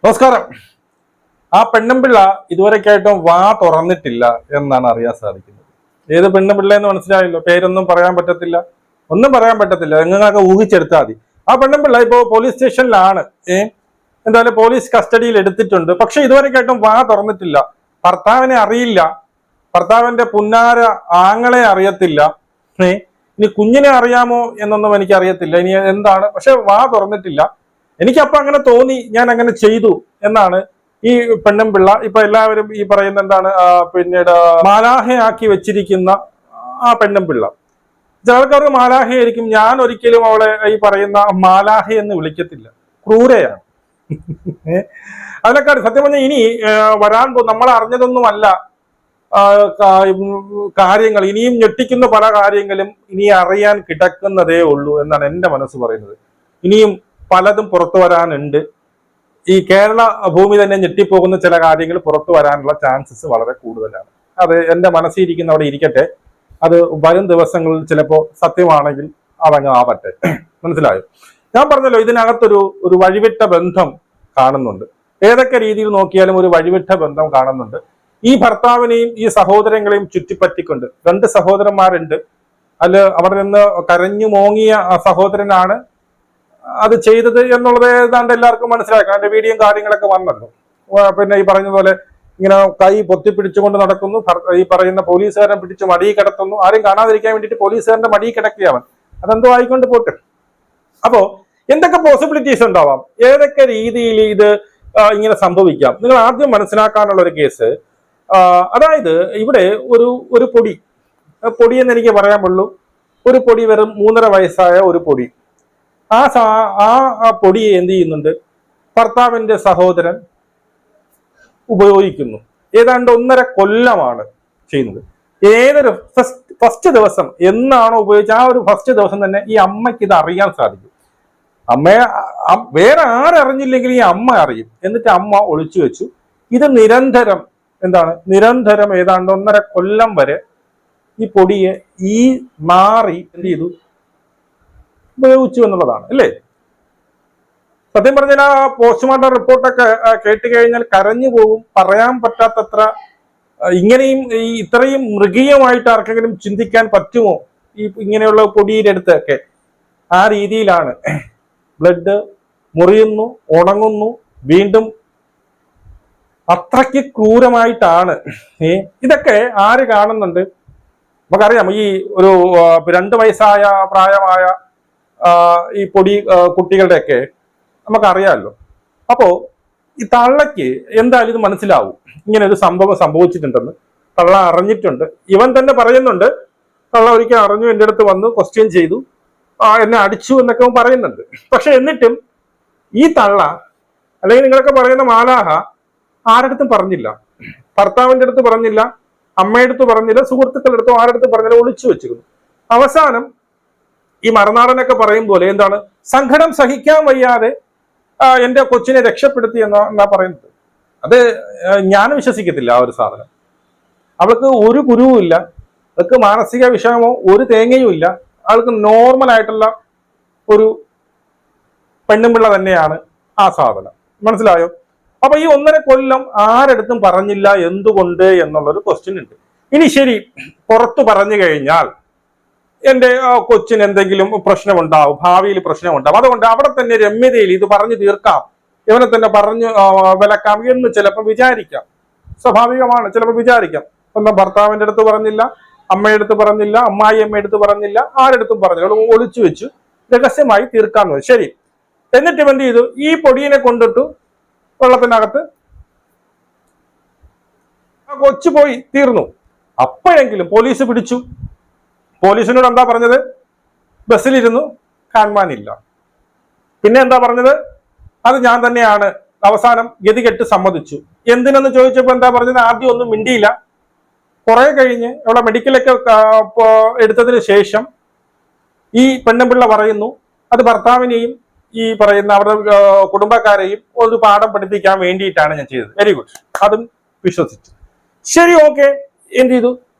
നമസ്കാരം. ആ പെണ്ണുമ്പിള്ള ഇതുവരെക്കായിട്ടും വാ തുറന്നിട്ടില്ല എന്നാണ് അറിയാൻ സാധിക്കുന്നത്. ഏത് പെണ്ണുമ്പിള്ള എന്ന് മനസ്സിലായല്ലോ. പേരൊന്നും പറയാൻ പറ്റത്തില്ല, ഒന്നും പറയാൻ പറ്റത്തില്ല, നിങ്ങളൊക്കെ ഊഹിച്ചെടുത്താൽ മതി. ആ പെണ്ണുമ്പിള്ള ഇപ്പോ പോലീസ് സ്റ്റേഷനിലാണ്. എന്തായാലും പോലീസ് കസ്റ്റഡിയിൽ എടുത്തിട്ടുണ്ട്. പക്ഷെ ഇതുവരെക്കായിട്ടും വാ തുറന്നിട്ടില്ല. ഭർത്താവിനെ അറിയില്ല, ഭർത്താവിന്റെ പുന്നാര ആങ്ങളെ അറിയത്തില്ല, ഇനി കുഞ്ഞിനെ അറിയാമോ എന്നൊന്നും എനിക്ക് അറിയത്തില്ല ഇനി എന്താണ്. പക്ഷെ വാ തുറന്നിട്ടില്ല. എനിക്കപ്പൊ അങ്ങനെ തോന്നി, ഞാൻ അങ്ങനെ ചെയ്തു എന്നാണ് ഈ പെണ്ണുമ്പിള്ള ഇപ്പൊ എല്ലാവരും ഈ പറയുന്ന എന്താണ് പിന്നീട് മാലാഹയാക്കി വെച്ചിരിക്കുന്ന ആ പെണ്ണുമ്പിള്ള. ചില ആൾക്കാർക്ക് മാലാഹയായിരിക്കും. ഞാൻ ഒരിക്കലും അവളെ ഈ പറയുന്ന മാലാഹ എന്ന് വിളിക്കത്തില്ല, ക്രൂരയാണ്. അതിനൊക്കെ സത്യം പറഞ്ഞാൽ ഇനി വരാൻ നമ്മൾ അറിഞ്ഞതൊന്നുമല്ല കാര്യങ്ങൾ. ഇനിയും ഞെട്ടിക്കുന്ന പല കാര്യങ്ങളും ഇനി അറിയാൻ കിടക്കുന്നതേ ഉള്ളൂ എന്നാണ് എൻ്റെ മനസ്സ് പറയുന്നത്. ഇനിയും പലതും പുറത്തു വരാനുണ്ട്. ഈ കേരള ഭൂമി തന്നെ ഞെട്ടിപ്പോകുന്ന ചില കാര്യങ്ങൾ പുറത്തു വരാനുള്ള ചാൻസസ് വളരെ കൂടുതലാണ്. അത് എൻ്റെ മനസ്സിരിക്കുന്ന അവിടെ ഇരിക്കട്ടെ. അത് വരും ദിവസങ്ങളിൽ ചിലപ്പോൾ സത്യമാണെങ്കിൽ അതങ്ങ് ആവട്ടെ. മനസ്സിലായോ? ഞാൻ പറഞ്ഞല്ലോ, ഇതിനകത്തൊരു വഴിവിട്ട ബന്ധം കാണുന്നുണ്ട്. ഏതൊക്കെ രീതിയിൽ നോക്കിയാലും ഒരു വഴിവിട്ട ബന്ധം കാണുന്നുണ്ട്. ഈ ഭർത്താവിനെയും ഈ സഹോദരങ്ങളെയും ചുറ്റിപ്പറ്റിക്കൊണ്ട് രണ്ട് സഹോദരന്മാരുണ്ട്. അതിൽ അവിടെ നിന്ന് കരഞ്ഞു മോങ്ങിയ സഹോദരനാണ് അത് ചെയ്തത് എന്നുള്ളത് ഏതാണ്ട് എല്ലാവർക്കും മനസ്സിലാക്കാം. അതിന്റെ വീഡിയോയും കാര്യങ്ങളൊക്കെ വന്നല്ലോ. പിന്നെ ഈ പറയുന്ന പോലെ ഇങ്ങനെ കൈ പൊത്തിപ്പിടിച്ചുകൊണ്ട് നടക്കുന്നു. ഈ പറയുന്ന പോലീസുകാരനെ പിടിച്ച് മടിയിൽ കിടത്തുന്നു. ആരും കാണാതിരിക്കാൻ വേണ്ടിയിട്ട് പോലീസുകാരന്റെ മടിയിൽ കിടക്കുകയാവൻ. അതെന്തോ ആയിക്കൊണ്ട് പോട്ടെ. അപ്പോ എന്തൊക്കെ പോസിബിലിറ്റീസ് ഉണ്ടാവാം, ഏതൊക്കെ രീതിയിൽ ഇത് ഇങ്ങനെ സംഭവിക്കാം. നിങ്ങൾ ആദ്യം മനസ്സിലാക്കാനുള്ള ഒരു കേസ്, അതായത് ഇവിടെ ഒരു പൊടി എന്ന് എനിക്ക് പറയാമുള്ളൂ. ഒരു പൊടി വെറും 3.5 വയസ്സായ ഒരു പൊടി. ആ പൊടിയെ എന്ത് ചെയ്യുന്നുണ്ട്, ഭർത്താവിന്റെ സഹോദരൻ ഉപയോഗിക്കുന്നു. ഏതാണ്ട് 1.5 കൊല്ലമാണ് ചെയ്യുന്നത്. ഏതൊരു ഫസ്റ്റ് ദിവസം എന്നാണോ ഉപയോഗിച്ച ആ ഒരു ഫസ്റ്റ് ദിവസം തന്നെ ഈ അമ്മയ്ക്ക് ഇത് അറിയാൻ സാധിക്കും. അമ്മയെ വേറെ ആരറിഞ്ഞില്ലെങ്കിൽ ഈ അമ്മ അറിയും. എന്നിട്ട് അമ്മ ഒളിച്ചു വെച്ചു. ഇത് നിരന്തരം ഏതാണ്ട് 1.5 കൊല്ലം വരെ ഈ പൊടിയെ മാറി എന്ത് ചെയ്തു, ഉപയോഗിച്ചു എന്നുള്ളതാണ് അല്ലേ. സത്യം പറഞ്ഞാൽ ആ പോസ്റ്റ്മോർട്ടം റിപ്പോർട്ടൊക്കെ കേട്ട് കഴിഞ്ഞാൽ കരഞ്ഞു പോകും. പറയാൻ പറ്റാത്തത്ര ഇങ്ങനെയും ഇത്രയും മൃഗീയമായിട്ട് ആർക്കെങ്കിലും ചിന്തിക്കാൻ പറ്റുമോ ഇങ്ങനെയുള്ള പൊടിയുടെ അടുത്തൊക്കെ. ആ രീതിയിലാണ് ബ്ലഡ് മുറിയുന്നു, ഉണങ്ങുന്നു, വീണ്ടും അത്രയ്ക്ക് ക്രൂരമായിട്ടാണ്. ഇതൊക്കെ ആര് കാണുന്നുണ്ട്? നമുക്കറിയാം, ഈ ഒരു 2 വയസ്സായ പ്രായമായ ഈ പൊടി കുട്ടികളുടെയൊക്കെ നമുക്കറിയാമല്ലോ. അപ്പോ ഈ തള്ളയ്ക്ക് എന്തായാലും ഇത് മനസ്സിലാവും, ഇങ്ങനെ ഒരു സംഭവം സംഭവിച്ചിട്ടുണ്ടെന്ന്. തള്ള അറിഞ്ഞിട്ടുണ്ട്. ഇവൻ തന്നെ പറയുന്നുണ്ട്, തള്ള ഒരിക്കൽ അറിഞ്ഞു, എൻ്റെ അടുത്ത് വന്ന് ക്വസ്റ്റ്യൻ ചെയ്തു, എന്നെ അടിച്ചു എന്നൊക്കെ പറയുന്നുണ്ട്. പക്ഷെ എന്നിട്ടും ഈ തള്ള അല്ലെങ്കിൽ നിങ്ങളൊക്കെ പറയുന്ന മാലാഹ ആരടുത്തും പറഞ്ഞില്ല. ഭർത്താവിന്റെ അടുത്ത് പറഞ്ഞില്ല, അമ്മയുടെ അടുത്ത് പറഞ്ഞില്ല, സുഹൃത്തുക്കളുടെ അടുത്തും ആരടുത്ത് പറഞ്ഞില്ല, ഒളിച്ചു വെച്ചിരുന്നു. അവസാനം ഈ മറുനാടനൊക്കെ പറയും പോലെ എന്താണ്, സങ്കടം സഹിക്കാൻ വയ്യാതെ എന്റെ കൊച്ചിനെ രക്ഷപ്പെടുത്തി എന്നാ പറയുന്നത്. അത് ഞാൻ വിശ്വസിക്കത്തില്ല ആ ഒരു സാധനം. അവൾക്ക് ഒരു ഗുരുവും ഇല്ല, അവൾക്ക് മാനസിക വിഷയമോ ഒരു തേങ്ങയും ഇല്ല. അവൾക്ക് നോർമൽ ആയിട്ടുള്ള ഒരു പെണ്ണുമ്പിള്ള തന്നെയാണ് ആ സാധനം. മനസ്സിലായോ? അപ്പൊ ഈ 1.5 കൊല്ലം ആരടുത്തും പറഞ്ഞില്ല, എന്തുകൊണ്ട് എന്നുള്ളൊരു ക്വസ്റ്റ്യൻ ഉണ്ട്. ഇനി ശരി, പുറത്തു പറഞ്ഞു കഴിഞ്ഞാൽ എന്റെ കൊച്ചിന് എന്തെങ്കിലും പ്രശ്നമുണ്ടാവും, ഭാവിയിൽ പ്രശ്നമുണ്ടാവും, അതുകൊണ്ട് അവിടെ തന്നെ രമ്യതയിൽ ഇത് പറഞ്ഞു തീർക്കാം, ഇവനെ തന്നെ പറഞ്ഞു വിലക്കാം എന്ന് ചിലപ്പോൾ വിചാരിക്കാം. സ്വാഭാവികമാണ്, ചിലപ്പോൾ വിചാരിക്കാം. സ്വന്തം ഭർത്താവിന്റെ അടുത്ത് പറഞ്ഞില്ല, അമ്മയുടെ അടുത്ത് പറഞ്ഞില്ല, അമ്മായിയമ്മയുടെ അടുത്ത് പറഞ്ഞില്ല, ആരടുത്തും പറഞ്ഞില്ല, ഒളിച്ചു വെച്ചു, രഹസ്യമായി തീർക്കാന്ന്. ശരി, എന്നിട്ട് എന്ത് ചെയ്തു, ഈ പൊടിയിനെ കൊണ്ടിട്ടു വെള്ളത്തിനകത്ത്, ആ കൊച്ചു പോയി തീർന്നു. അപ്പോഴെങ്കിലും പോലീസ് പിടിച്ചു. പോലീസിനോട് എന്താ പറഞ്ഞത്? ബസ്സിലിരുന്നു, കാണാനില്ല. പിന്നെ എന്താ പറഞ്ഞത്? അത് ഞാൻ തന്നെയാണ്. അവസാനം ഗതികെട്ട് സമ്മതിച്ചു. എന്തിനെന്ന് ചോദിച്ചപ്പോ എന്താ പറഞ്ഞത്? ആദ്യം ഒന്നും മിണ്ടിയില്ല. കുറെ കഴിഞ്ഞ് ഇവിടെ മെഡിക്കലൊക്കെ എടുത്തതിന് ശേഷം ഈ പെണ്ണുമ്പിള്ള പറയുന്നു, അത് ഭർത്താവിനെയും ഈ പറയുന്ന അവരുടെ കുടുംബക്കാരെയും ഒരു പാഠം പഠിപ്പിക്കാൻ വേണ്ടിയിട്ടാണ് ഞാൻ ചെയ്തത്. വെരി ഗുഡ്, അതും വിശ്വസിച്ചു. ശരി, ഓക്കെ. എന്ത് ചെയ്തു?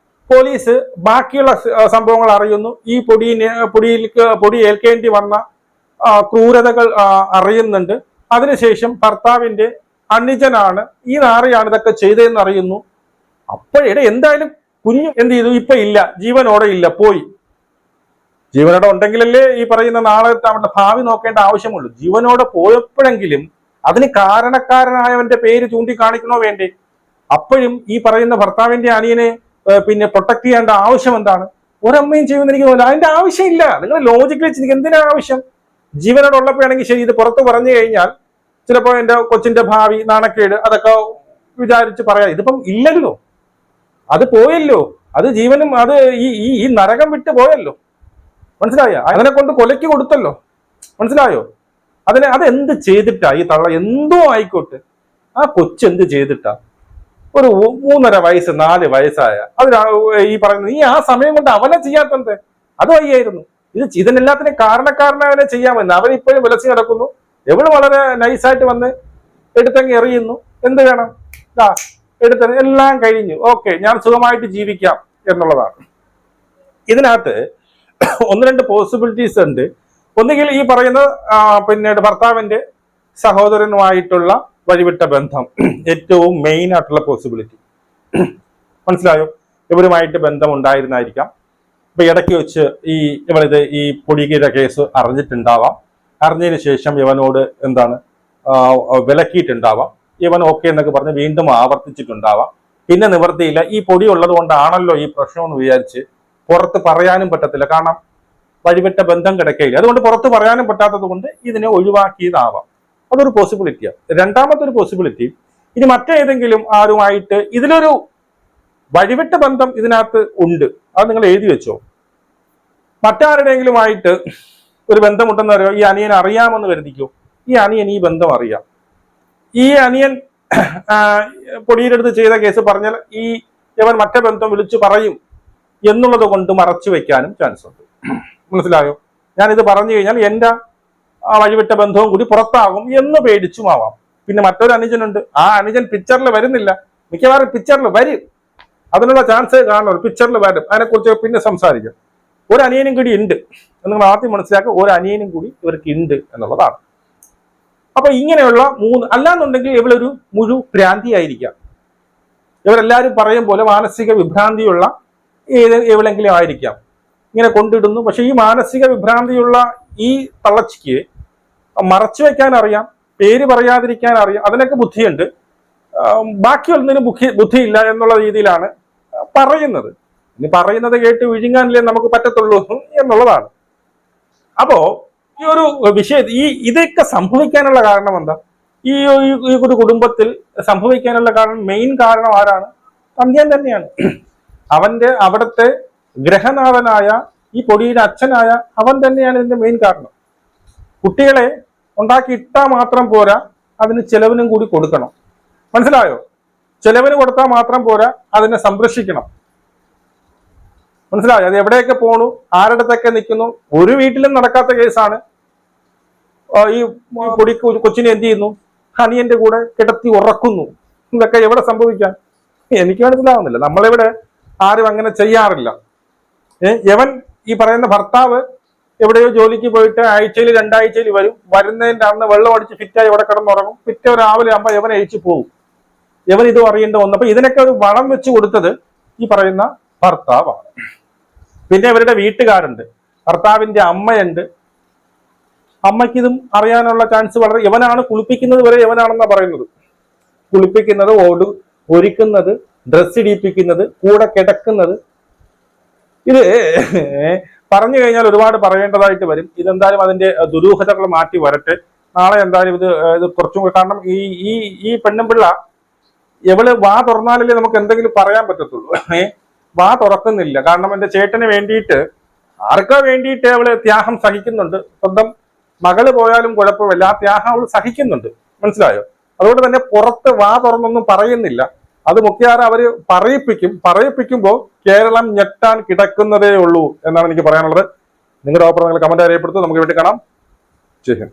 പോലീസ് ബാക്കിയുള്ള സംഭവങ്ങൾ അറിയുന്നു. ഈ പൊടി ഏൽക്കേണ്ടി വന്ന ക്രൂരതകൾ അറിയുന്നുണ്ട്. അതിനുശേഷം ഭർത്താവിന്റെ അനുജനാണ്, ഈ നാറിയാണ് ഇതൊക്കെ ചെയ്തതെന്ന് അറിയുന്നു. അപ്പോഴേ എന്തായാലും കുഞ്ഞു എന്ത് ചെയ്തു? ഇപ്പൊ ഇല്ല, ജീവനോടെ ഇല്ല, പോയി. ജീവനോടെ ഉണ്ടെങ്കിലല്ലേ ഈ പറയുന്ന നാളെ അവരുടെ ഭാവി നോക്കേണ്ട ആവശ്യമുള്ളൂ. ജീവനോടെ പോയപ്പോഴെങ്കിലും അതിന് കാരണക്കാരനായവന്റെ പേര് ചൂണ്ടിക്കാണിക്കണോ വേണ്ടേ? അപ്പോഴും ഈ പറയുന്ന ഭർത്താവിന്റെ അനിയനെ പിന്നെ പ്രൊട്ടക്ട് ചെയ്യേണ്ട ആവശ്യം എന്താണ്? ഒരമ്മയും ചെയ്യുമെന്ന് എനിക്ക് തോന്നുന്നു. അതിന്റെ ആവശ്യമില്ല. നിങ്ങൾ ലോജിക്കലി ചിന്തിക്കുക, എന്തിനാ ആവശ്യം? ജീവനോട് ഉള്ളപ്പോഴാണെങ്കിൽ ശരി, ഇത് പുറത്ത് പറഞ്ഞു കഴിഞ്ഞാൽ ചിലപ്പോൾ എന്റെ കൊച്ചിന്റെ ഭാവി, നാണക്കേട്, അതൊക്കെ വിചാരിച്ച് പറയാം. ഇതിപ്പം ഇല്ലല്ലോ, അത് പോയല്ലോ, അത് ജീവനും അത് ഈ നരകം വിട്ട് പോയല്ലോ. മനസ്സിലായ? അതിനെ കൊണ്ട് കൊലയ്ക്ക് കൊടുത്തല്ലോ. മനസ്സിലായോ? അതെന്ത് ചെയ്തിട്ടാ ഈ തള്ള? എന്തോ ആയിക്കോട്ടെ, ആ കൊച്ചെന്ത് ചെയ്തിട്ടാ? ഒരു 3.5 വയസ്സ് 4 വയസ്സായ അത് ഈ പറയുന്നത്, ഈ ആ സമയം കൊണ്ട് അവനെ ചെയ്യാത്തത് അത് വയ്യായിരുന്നു. ഇതിനെല്ലാത്തിനും കാരണക്കാരനവനെ ചെയ്യാമെന്ന് അവനിപ്പോഴും വിലസി നടക്കുന്നു. എവള് വളരെ നൈസായിട്ട് വന്ന് എടുത്തങ്ങ് എറിയുന്നു. എന്ത് വേണം? എടുത്ത എല്ലാം കഴിഞ്ഞു, ഓക്കെ, ഞാൻ സുഖമായിട്ട് ജീവിക്കാം എന്നുള്ളതാണ്. ഇതിനകത്ത് 1-2 പോസിബിലിറ്റീസ് ഉണ്ട്. ഒന്നുകിൽ ഈ പറയുന്ന പിന്നീട് ഭർത്താവിന്റെ സഹോദരനുമായിട്ടുള്ള വഴിവിട്ട ബന്ധം ഏറ്റവും മെയിൻ ആയിട്ടുള്ള പോസിബിലിറ്റി. മനസ്സിലായോ? ഇവരുമായിട്ട് ബന്ധം ഉണ്ടായിരുന്നായിരിക്കാം. ഇപ്പൊ ഇടയ്ക്ക് വെച്ച് ഈ പൊടിയുടെ കേസ് അറിഞ്ഞിട്ടുണ്ടാവാം. അറിഞ്ഞതിന് ശേഷം ഇവനോട് എന്താണ് വിലക്കിയിട്ടുണ്ടാവാം. ഇവൻ ഓക്കെ എന്നൊക്കെ പറഞ്ഞ് വീണ്ടും ആവർത്തിച്ചിട്ടുണ്ടാവാം. പിന്നെ നിവൃത്തിയില്ല, ഈ പൊടി ഉള്ളത് കൊണ്ടാണല്ലോ ഈ പ്രശ്നം എന്ന് വിചാരിച്ച് പുറത്ത് പറയാനും പറ്റത്തില്ല. കാരണം വഴിവിട്ട ബന്ധം കിടക്കയില്ല. അതുകൊണ്ട് പുറത്ത് പറയാനും പറ്റാത്തത് കൊണ്ട് ഇതിനെ ഒഴിവാക്കിയതാവാം. അതൊരു പോസിബിലിറ്റിയാണ്. രണ്ടാമത്തെ ഒരു പോസിബിലിറ്റി, ഇനി മറ്റേതെങ്കിലും ആരുമായിട്ട് ഇതിലൊരു വഴിവിട്ട ബന്ധം ഇതിനകത്ത് ഉണ്ട്. അത് നിങ്ങൾ എഴുതി വെച്ചോ. മറ്റാരുടെയെങ്കിലുമായിട്ട് ഒരു ബന്ധമുണ്ടെന്ന് അറിയോ? ഈ അനിയൻ അറിയാമെന്ന് കരുതിക്കോ. ഈ അനിയൻ ഈ ബന്ധം അറിയാം. ഈ അനിയൻ പൊടിയുടെ അടുത്ത് ചെയ്ത കേസ് പറഞ്ഞാൽ ഇവൻ മറ്റേ ബന്ധം വിളിച്ചു പറയും എന്നുള്ളത് കൊണ്ട് മറച്ചു വെക്കാനും ചാൻസ് ഉണ്ട്. മനസ്സിലായോ? ഞാനിത് പറഞ്ഞു കഴിഞ്ഞാൽ എന്റെ ആ വഴിവിട്ട ബന്ധവും കൂടി പുറത്താകും എന്ന് പേടിച്ചുമാവാം. പിന്നെ മറ്റൊരു അനുജനുണ്ട്. ആ അനുജൻ പിക്ചറിൽ വരുന്നില്ല, മിക്കവാറും പിക്ചറിൽ വരും. അതിനുള്ള ചാൻസ് കാണുള്ളൂ. പിക്ചറിൽ വരും. അതിനെക്കുറിച്ച് പിന്നെ സംസാരിക്കാം. ഒരു അനിയനും കൂടി ഉണ്ട് എന്ന് നിങ്ങൾ ആദ്യം മനസ്സിലാക്കുക. ഒരു അനിയനും കൂടി ഇവർക്ക് ഉണ്ട് എന്നുള്ളതാണ്. അപ്പൊ ഇങ്ങനെയുള്ള 3, അല്ലാന്നുണ്ടെങ്കിൽ ഇവളൊരു ഭ്രാന്തി ആയിരിക്കാം. ഇവരെല്ലാവരും പറയും പോലെ മാനസിക വിഭ്രാന്തിയുള്ള എവിടെങ്കിലും ആയിരിക്കാം. ഇങ്ങനെ കൊണ്ടിടുന്നു. പക്ഷെ ഈ മാനസിക വിഭ്രാന്തിയുള്ള ഈ തള്ളച്ചിക്ക് മറച്ചു വെക്കാൻ അറിയാം, പേര് പറയാതിരിക്കാൻ അറിയാം, അതിനൊക്കെ ബുദ്ധിയുണ്ട്. ബാക്കിയൊന്നിനും ബുദ്ധിയില്ല എന്നുള്ള രീതിയിലാണ് പറയുന്നത്. ഇനി പറയുന്നത് കേട്ട് വിഴുങ്ങാനല്ലേ നമുക്ക് പറ്റത്തുള്ളൂ എന്നുള്ളതാണ്. അപ്പോ ഈ ഒരു വിഷയം ഇതൊക്കെ സംഭവിക്കാനുള്ള കാരണം എന്താ? ഈ ഒരു കുടുംബത്തിൽ സംഭവിക്കാനുള്ള കാരണം, മെയിൻ കാരണം ആരാണ്? തന്ധ്യൻ തന്നെയാണ്. അവിടുത്തെ ഗ്രഹനാഥനായ ഈ പൊടിയുടെ അച്ഛനായ അവൻ തന്നെയാണ് ഇതിന്റെ മെയിൻ കാരണം. കുട്ടികളെ ഉണ്ടാക്കി ഇട്ടാൽ മാത്രം പോരാ, അതിന് ചെലവിനും കൂടി കൊടുക്കണം. മനസ്സിലായോ? ചെലവിന് കൊടുത്താൽ മാത്രം പോരാ, അതിനെ സംരക്ഷിക്കണം. മനസ്സിലായോ? അത് എവിടെയൊക്കെ പോണു, ആരുടെയൊക്കെ നിൽക്കുന്നു. ഒരു വീട്ടിലും നടക്കാത്ത കേസാണ്. ഈ പൊടി കൊച്ചിനെ എന്ത് ചെയ്യുന്നു? അനിയന്റെ കൂടെ കിടത്തി ഉറക്കുന്നു. ഇതൊക്കെ എവിടെ സംഭവിക്കാൻ? എനിക്ക് മനസ്സിലാവുന്നില്ല. നമ്മളിവിടെ ആരും അങ്ങനെ ചെയ്യാറില്ല. യവൻ ഈ പറയുന്ന ഭർത്താവ് എവിടെയോ ജോലിക്ക് പോയിട്ട് ആഴ്ചയിൽ 2 ആഴ്ചയിൽ വരും. വരുന്നതിന്റെ അന്ന് വെള്ളം അടിച്ച് ഫിറ്റായി ഇവിടെ കിടന്നുറങ്ങും. പിറ്റേ രാവിലെ ആകുമ്പോൾ യവൻ അയച്ചു പോകും. യവൻ ഇതും അറിയേണ്ട വന്നു. അപ്പൊ ഇതിനൊക്കെ ഒരു വളം വെച്ച് കൊടുത്തത് ഈ പറയുന്ന ഭർത്താവാണ്. പിന്നെ ഇവരുടെ വീട്ടുകാരുണ്ട്, ഭർത്താവിന്റെ അമ്മയുണ്ട്. അമ്മയ്ക്കിതും അറിയാനുള്ള ചാൻസ് വളരെ. യവനാണ് കുളിപ്പിക്കുന്നത് വരെ യവനാണെന്നാ പറയുന്നത്. കുളിപ്പിക്കുന്നത്, ഒരുക്കുന്നത്, ഡ്രസ് ഇടിപ്പിക്കുന്നത്, കൂടെ കിടക്കുന്നത്. ഇത് പറഞ്ഞു കഴിഞ്ഞാൽ ഒരുപാട് പറയേണ്ടതായിട്ട് വരും. ഇതെന്തായാലും അതിന്റെ ദുരൂഹതകൾ മാറ്റി വരട്ടെ. നാളെ എന്തായാലും ഇത് കുറച്ചും കൂടി, കാരണം ഈ പെണ്ണുപിള്ള എവള് വാ തുറന്നാലല്ലേ നമുക്ക് എന്തെങ്കിലും പറയാൻ പറ്റത്തുള്ളൂ. വാ തുറക്കുന്നില്ല. കാരണം എന്റെ ചേട്ടന് വേണ്ടിയിട്ട്, ആർക്കോ വേണ്ടിയിട്ട് അവള് ത്യാഗം സഹിക്കുന്നുണ്ട്. സ്വന്തം മകള് പോയാലും കുഴപ്പമില്ല, ആ ത്യാഗം അവൾ സഹിക്കുന്നുണ്ട്. മനസ്സിലായോ? അതുകൊണ്ട് തന്നെ പുറത്ത് വാ തുറന്നൊന്നും പറയുന്നില്ല. അത് മുഖ്യധാര അവര് പറയിപ്പിക്കുമ്പോൾ കേരളം ഞെട്ടാൻ കിടക്കുന്നതേ ഉള്ളൂ എന്നാണ് എനിക്ക് പറയാനുള്ളത്. നിങ്ങളുടെ അഭിപ്രായങ്ങൾ കമന്റ് അറിയപ്പെടുത്തു. നമുക്ക് വേണ്ടി കാണാം. ശരി.